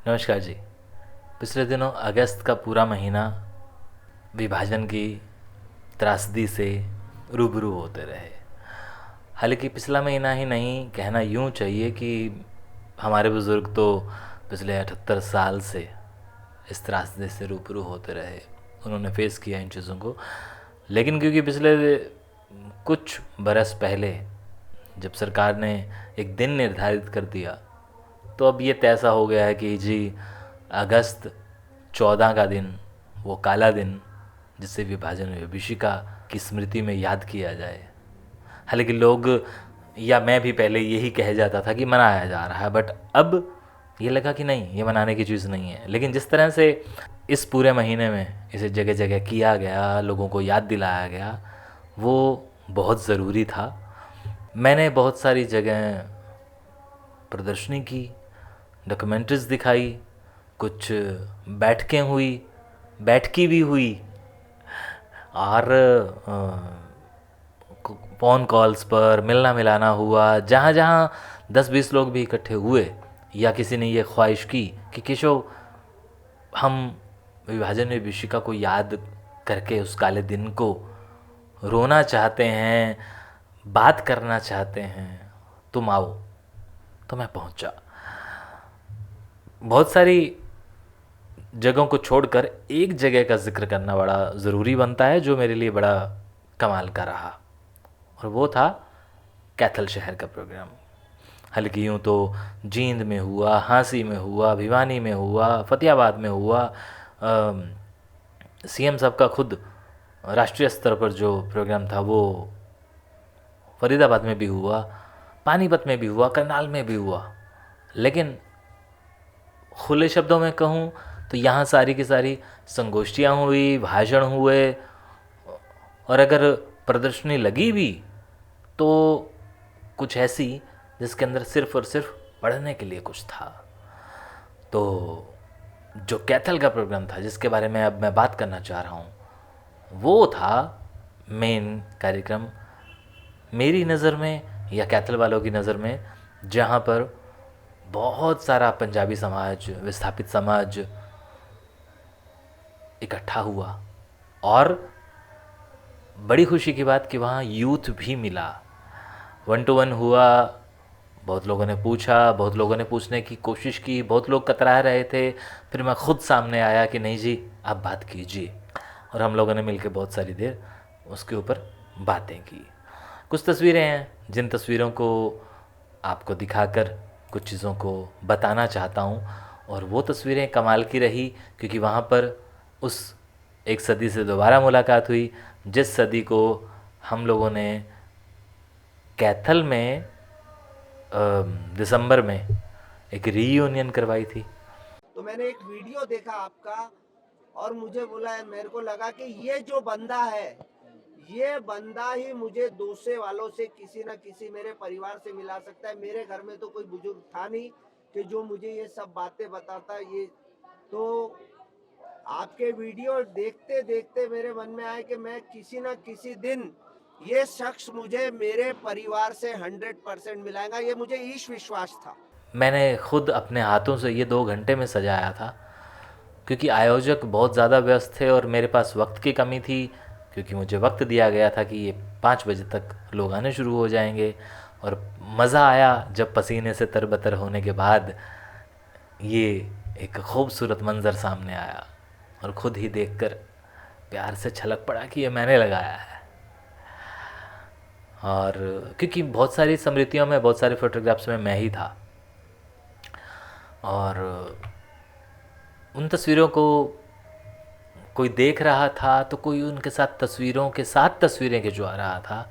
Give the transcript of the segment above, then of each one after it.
नमस्कार जी। पिछले दिनों अगस्त का पूरा महीना विभाजन की त्रासदी से रूबरू होते रहे। हालांकि पिछला महीना ही नहीं, कहना यूँ चाहिए कि हमारे बुज़ुर्ग तो पिछले 78 साल से इस त्रासदी से रूबरू होते रहे। उन्होंने फेस किया इन चीज़ों को। लेकिन क्योंकि पिछले कुछ बरस पहले जब सरकार ने एक दिन निर्धारित कर दिया, तो अब ये तय सा हो गया है कि जी अगस्त 14 का दिन, वो काला दिन जिसे विभाजन विभीषिका की स्मृति में याद किया जाए। हालांकि लोग या मैं भी पहले यही कह जाता था कि मनाया जा रहा है, बट अब ये लगा कि नहीं, ये मनाने की चीज़ नहीं है। लेकिन जिस तरह से इस पूरे महीने में इसे जगह जगह किया गया, लोगों को याद दिलाया गया, वो बहुत ज़रूरी था। मैंने बहुत सारी जगह प्रदर्शनी की, डॉक्यूमेंट्रीज दिखाई, कुछ बैठकें हुई, बैठकी भी हुई, और फ़ोन कॉल्स पर मिलना मिलाना हुआ। जहाँ जहाँ 10-20 लोग भी इकट्ठे हुए या किसी ने ये ख्वाहिश की कि केशव, हम विभाजन विभीषिका को याद करके उस काले दिन को रोना चाहते हैं, बात करना चाहते हैं, तुम आओ, तो मैं पहुंचा। बहुत सारी जगहों को छोड़कर एक जगह का जिक्र करना बड़ा ज़रूरी बनता है, जो मेरे लिए बड़ा कमाल का रहा, और वो था कैथल शहर का प्रोग्राम। हालांकि यूँ तो जींद में हुआ, हांसी में हुआ, भिवानी में हुआ, फतेहाबाद में हुआ, सीएम साहब का खुद राष्ट्रीय स्तर पर जो प्रोग्राम था वो फरीदाबाद में भी हुआ, पानीपत में भी हुआ, करनाल में भी हुआ। लेकिन खुले शब्दों में कहूँ तो यहाँ सारी की सारी संगोष्ठियाँ हुई, भाषण हुए, और अगर प्रदर्शनी लगी भी तो कुछ ऐसी जिसके अंदर सिर्फ और सिर्फ पढ़ने के लिए कुछ था। तो जो कैथल का प्रोग्राम था, जिसके बारे में अब मैं बात करना चाह रहा हूँ, वो था मेन कार्यक्रम मेरी नज़र में या कैथल वालों की नज़र में, जहाँ पर बहुत सारा पंजाबी समाज, विस्थापित समाज इकट्ठा हुआ। और बड़ी खुशी की बात कि वहाँ यूथ भी मिला, 1-to-1 हुआ। बहुत लोगों ने पूछा, बहुत लोगों ने पूछने की कोशिश की, बहुत लोग कतरा रहे थे। फिर मैं खुद सामने आया कि नहीं जी, आप बात कीजिए, और हम लोगों ने मिलकर बहुत सारी देर उसके ऊपर बातें की। कुछ तस्वीरें हैं जिन तस्वीरों को आपको दिखाकर कुछ चीज़ों को बताना चाहता हूँ। और वो तस्वीरें कमाल की रही क्योंकि वहाँ पर उस एक सदी से दोबारा मुलाकात हुई, जिस सदी को हम लोगों ने कैथल में दिसंबर में एक रीयूनियन करवाई थी। तो मैंने एक वीडियो देखा आपका और मुझे बोला, मेरे को लगा कि ये जो बंदा है, ये बंदा ही मुझे दूसरे वालों से किसी ना किसी मेरे परिवार से मिला सकता है। मेरे घर में तो कोई बुजुर्ग था नहीं कि जो मुझे ये सब बातें बताता। ये तो आपके वीडियो देखते देखते मेरे मन में आया कि मैं किसी ना किसी दिन ये शख्स मुझे मेरे परिवार से 100% मिलाएगा। ये मुझे ईश विश्वास था। मैंने खुद अपने हाथों से ये 2 घंटे में सजाया था, क्योंकि आयोजक बहुत ज़्यादा व्यस्त थे और मेरे पास वक्त की कमी थी, क्योंकि मुझे वक्त दिया गया था कि ये 5 बजे तक लोग आने शुरू हो जाएंगे। और मज़ा आया जब पसीने से तरबतर होने के बाद ये एक खूबसूरत मंज़र सामने आया, और ख़ुद ही देखकर प्यार से छलक पड़ा कि ये मैंने लगाया है। और क्योंकि बहुत सारी स्मृतियों में, बहुत सारे फ़ोटोग्राफ्स में मैं ही था, और उन तस्वीरों को कोई देख रहा था तो कोई उनके साथ तस्वीरों के साथ तस्वीरें खिंचवा रहा था,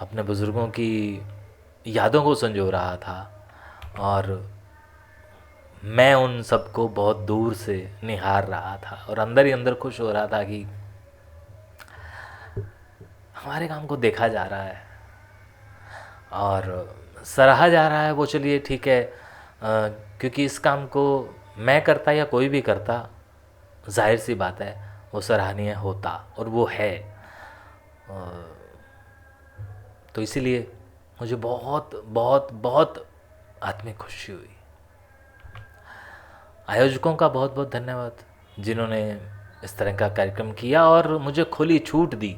अपने बुज़ुर्गों की यादों को संजो रहा था। और मैं उन सबको बहुत दूर से निहार रहा था और अंदर ही अंदर खुश हो रहा था कि हमारे काम को देखा जा रहा है और सराहा जा रहा है। वो चलिए ठीक है, क्योंकि इस काम को मैं करता या कोई भी करता, जाहिर सी बात है वो सराहनीय होता, और वो है। तो इसीलिए मुझे बहुत बहुत बहुत आत्मिक खुशी हुई। आयोजकों का बहुत बहुत धन्यवाद जिन्होंने इस तरह का कार्यक्रम किया और मुझे खुली छूट दी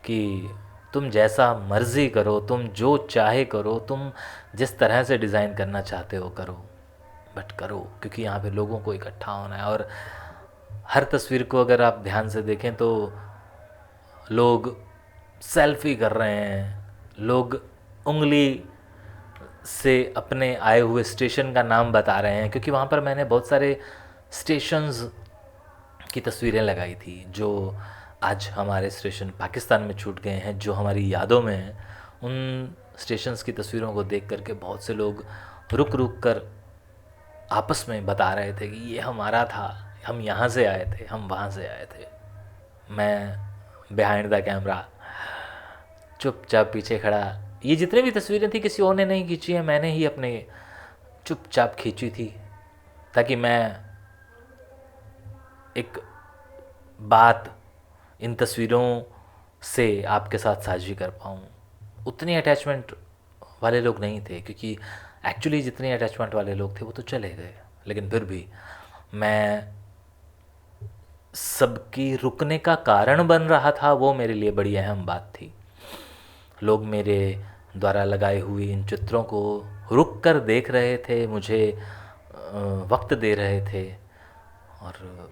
कि तुम जैसा मर्ज़ी करो, तुम जो चाहे करो, तुम जिस तरह से डिज़ाइन करना चाहते हो करो, बट करो, क्योंकि यहाँ पे लोगों को इकट्ठा होना है। और हर तस्वीर को अगर आप ध्यान से देखें तो लोग सेल्फी कर रहे हैं, लोग उंगली से अपने आए हुए स्टेशन का नाम बता रहे हैं, क्योंकि वहाँ पर मैंने बहुत सारे स्टेशंस की तस्वीरें लगाई थी जो आज हमारे स्टेशन पाकिस्तान में छूट गए हैं, जो हमारी यादों में हैं। उन स्टेशंस की तस्वीरों को देख करके बहुत से लोग रुक रुक कर आपस में बता रहे थे कि ये हमारा था, हम यहाँ से आए थे, हम वहाँ से आए थे। मैं बिहाइंड द कैमरा चुपचाप पीछे खड़ा, ये जितने भी तस्वीरें थी किसी और ने नहीं खींची हैं, मैंने ही अपने चुपचाप खींची थी, ताकि मैं एक बात इन तस्वीरों से आपके साथ साझी कर पाऊँ। उतनी अटैचमेंट वाले लोग नहीं थे, क्योंकि एक्चुअली जितने अटैचमेंट वाले लोग थे वो तो चले गए, लेकिन फिर भी मैं सबकी रुकने का कारण बन रहा था, वो मेरे लिए बड़ी अहम बात थी। लोग मेरे द्वारा लगाए हुए इन चित्रों को रुक कर देख रहे थे, मुझे वक्त दे रहे थे। और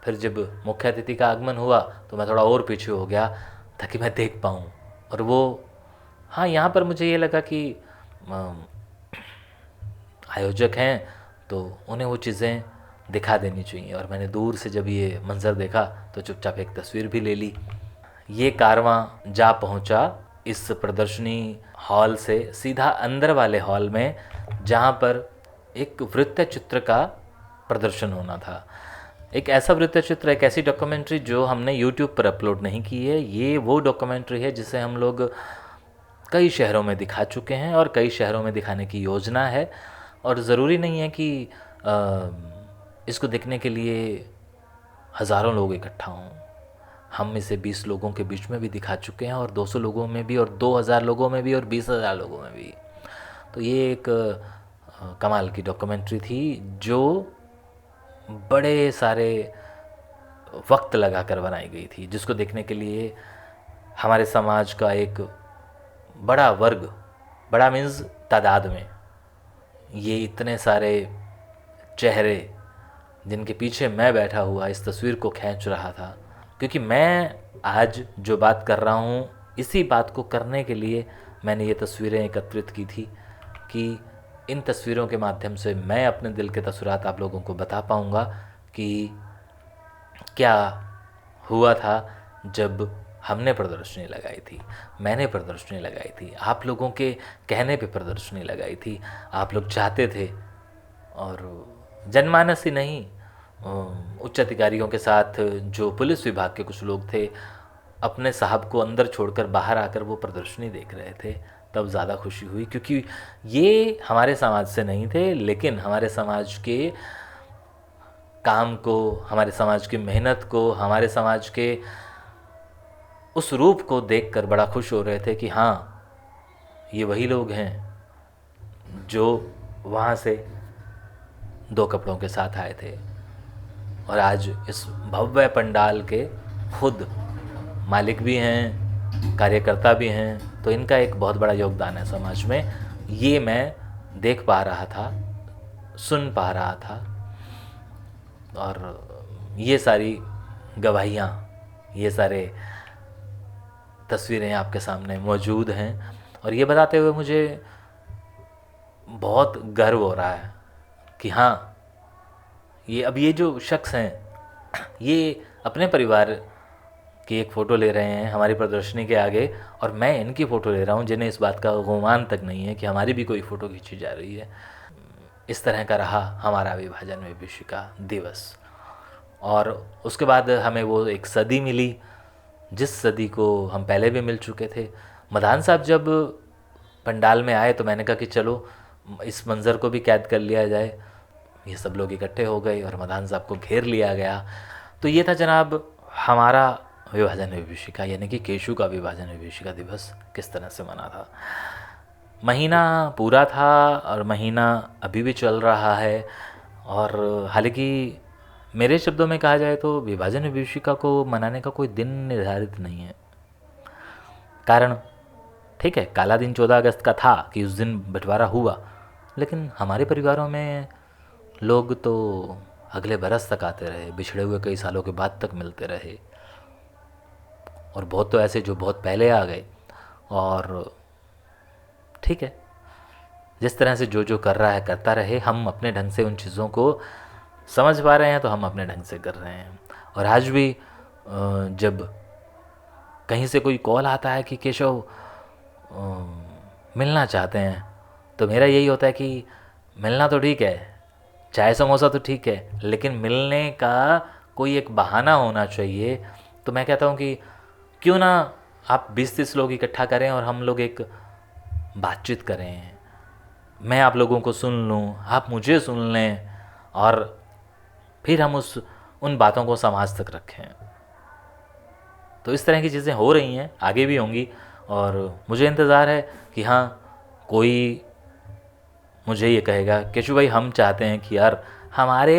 फिर जब मुख्य अतिथि का आगमन हुआ तो मैं थोड़ा और पीछे हो गया ताकि मैं देख पाऊँ। और वो, हाँ, यहाँ पर मुझे ये लगा कि आयोजक हैं तो उन्हें वो चीज़ें दिखा देनी चाहिए, और मैंने दूर से जब ये मंज़र देखा तो चुपचाप एक तस्वीर भी ले ली। ये कारवां जा पहुंचा इस प्रदर्शनी हॉल से सीधा अंदर वाले हॉल में, जहां पर एक वृत्त चित्र का प्रदर्शन होना था। एक ऐसा वृत्त चित्र, एक ऐसी डॉक्यूमेंट्री जो हमने यूट्यूब पर अपलोड नहीं की है। ये वो डॉक्यूमेंट्री है जिसे हम लोग कई शहरों में दिखा चुके हैं और कई शहरों में दिखाने की योजना है, और ज़रूरी नहीं है कि इसको देखने के लिए हज़ारों लोग इकट्ठा हों। हम इसे 20 लोगों के बीच में भी दिखा चुके हैं, और 200 लोगों में भी, और 2000 लोगों में भी, और 20,000 लोगों में भी। तो ये एक कमाल की डॉक्यूमेंट्री थी जो बड़े सारे वक्त लगा कर बनाई गई थी, जिसको देखने के लिए हमारे समाज का एक बड़ा वर्ग, बड़ा मीन्स तादाद में, ये इतने सारे चेहरे जिनके पीछे मैं बैठा हुआ इस तस्वीर को खींच रहा था। क्योंकि मैं आज जो बात कर रहा हूँ, इसी बात को करने के लिए मैंने ये तस्वीरें एकत्रित की थी कि इन तस्वीरों के माध्यम से मैं अपने दिल के तसुरात आप लोगों को बता पाऊँगा कि क्या हुआ था जब हमने प्रदर्शनी लगाई थी, मैंने प्रदर्शनी लगाई थी, आप लोगों के कहने पे प्रदर्शनी लगाई थी। आप लोग चाहते थे, और जनमानस ही नहीं, उच्च अधिकारियों के साथ जो पुलिस विभाग के कुछ लोग थे, अपने साहब को अंदर छोड़कर बाहर आकर वो प्रदर्शनी देख रहे थे, तब ज़्यादा खुशी हुई। क्योंकि ये हमारे समाज से नहीं थे, लेकिन हमारे समाज के काम को, हमारे समाज की मेहनत को, हमारे समाज के उस रूप को देखकर बड़ा खुश हो रहे थे कि हाँ, ये वही लोग हैं जो वहाँ से 2 कपड़ों के साथ आए थे, और आज इस भव्य पंडाल के खुद मालिक भी हैं, कार्यकर्ता भी हैं। तो इनका एक बहुत बड़ा योगदान है समाज में। ये मैं देख पा रहा था, सुन पा रहा था, और ये सारी गवाहियाँ, ये सारे तस्वीरें आपके सामने मौजूद हैं। और ये बताते हुए मुझे बहुत गर्व हो रहा है कि हाँ, ये जो शख्स हैं, ये अपने परिवार की एक फ़ोटो ले रहे हैं हमारी प्रदर्शनी के आगे, और मैं इनकी फ़ोटो ले रहा हूँ जिन्हें इस बात का गुमान तक नहीं है कि हमारी भी कोई फ़ोटो खींची जा रही है। इस तरह का रहा हमारा विभाजन विभीषिका दिवस। और उसके बाद हमें वो एक सदी मिली, जिस सदी को हम पहले भी मिल चुके थे। मदान साहब जब पंडाल में आए तो मैंने कहा कि चलो इस मंज़र को भी कैद कर लिया जाए। ये सब लोग इकट्ठे हो गए और मदान साहब को घेर लिया गया। तो ये था जनाब हमारा विभाजन विभीषिका, यानी कि केशु का विभाजन विभीषिका दिवस किस तरह से मना था। महीना पूरा था और महीना अभी भी चल रहा है, और हालांकि मेरे शब्दों में कहा जाए तो विभाजन विभीषिका को मनाने का कोई दिन निर्धारित नहीं है। कारण ठीक है, काला दिन 14 अगस्त का था कि उस दिन बंटवारा हुआ, लेकिन हमारे परिवारों में लोग तो अगले बरस तक आते रहे, बिछड़े हुए कई सालों के बाद तक मिलते रहे, और बहुत तो ऐसे जो बहुत पहले आ गए। और ठीक है, जिस तरह से जो जो कर रहा है करता रहे, हम अपने ढंग से उन चीज़ों को समझ पा रहे हैं तो हम अपने ढंग से कर रहे हैं। और आज भी जब कहीं से कोई कॉल आता है कि केशव मिलना चाहते हैं, तो मेरा यही होता है कि मिलना तो ठीक है, चाय समोसा तो ठीक है, लेकिन मिलने का कोई एक बहाना होना चाहिए। तो मैं कहता हूँ कि क्यों ना आप 20-30 लोग इकट्ठा करें और हम लोग एक बातचीत करें, मैं आप लोगों को सुन लूँ, आप मुझे सुन लें, और फिर हम उन बातों को समाज तक रखें। तो इस तरह की चीज़ें हो रही हैं, आगे भी होंगी, और मुझे इंतज़ार है कि हाँ, कोई मुझे ये कहेगा केशव भाई हम चाहते हैं कि यार हमारे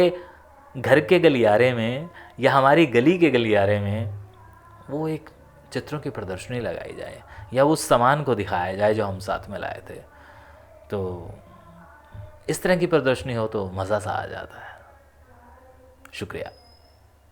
घर के गलियारे में या हमारी गली के गलियारे में वो एक चित्रों की प्रदर्शनी लगाई जाए, या उस सामान को दिखाया जाए जो हम साथ में लाए थे। तो इस तरह की प्रदर्शनी हो तो मज़ा सा आ जाता है। शुक्रिया।